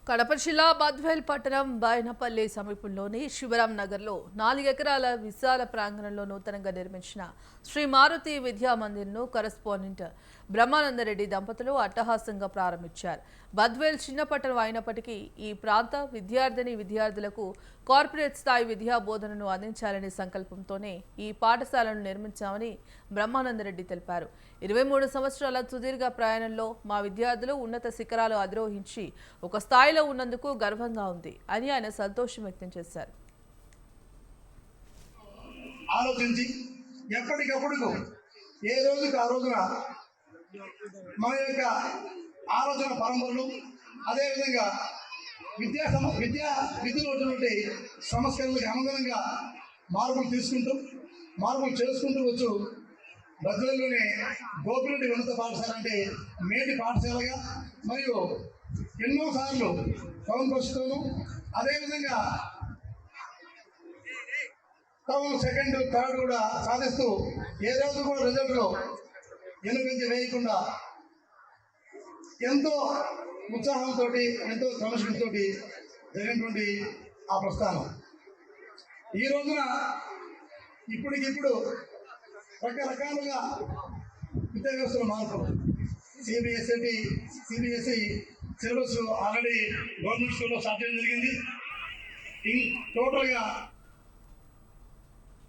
కడప జిల్లా బద్వేల్ పట్టణం బైనపల్లి సమీపంలోని శివరాం నగర్లో 4 ఎకరాల విశాల ప్రాంగణంలో నూతనంగా నిర్మించిన శ్రీ మారుతి విద్యా మందిర్ను కరెస్పాండెంట్ బ్రహ్మానందరెడ్డి దంపతులు అట్టహాసంగా ప్రారంభించారు. బద్వేల్ చిన్న పట్టణం అయినప్పటికీ ఈ ప్రాంత విద్యార్థులకు కార్పొరేట్ స్థాయి విద్యా బోధనను అందించాలనే సంకల్పంతోనే ఈ పాఠశాలను నిర్మించామని బ్రహ్మానందరెడ్డి తెలిపారు. 23 సంవత్సరాల సుదీర్ఘ ప్రయాణంలో మా విద్యార్థులు ఉన్నత శిఖరాలు అధిరోహించి ఒక స్థాయిలో ఉన్నందుకు గర్వంగా ఉంది అని ఆయన సంతోషం వ్యక్తం చేశారు. ఆలోచించి ఎప్పటికప్పుడు ఏ రోజుకి ఆ రోజున మన యొక్క ఆలోచన పరంపరలు అదేవిధంగా విద్యలో ఉన్నటువంటి సంస్కరణలకు అనుగుణంగా మార్పులు చేసుకుంటూ వచ్చు. బద్వేల్లోనే గోపిరెడ్డి ఉన్నత పాఠశాల అంటే మేటి పాఠశాలగా మరియు ఎన్నోసార్లు టౌన్ ఫస్ట్తోనూ అదేవిధంగా టౌన్ సెకండ్ థర్డ్ కూడా సాధిస్తూ ఏ రోజు కూడా రిజల్ట్లో వెనుకంజ వేయకుండా ఎంతో ఉత్సాహంతో ఎంతో క్రమశిక్షణతో జరిగినటువంటి ఆ ప్రస్థానం ఈ రోజున ఇప్పటికిప్పుడు రకరకాలుగా విద్యా వ్యవస్థలో మార్పులు సిబిఎస్ఈ సిలబస్ ఆల్రెడీ గవర్నమెంట్ స్కూల్లో స్టార్ట్ చేయడం జరిగింది. టోటల్గా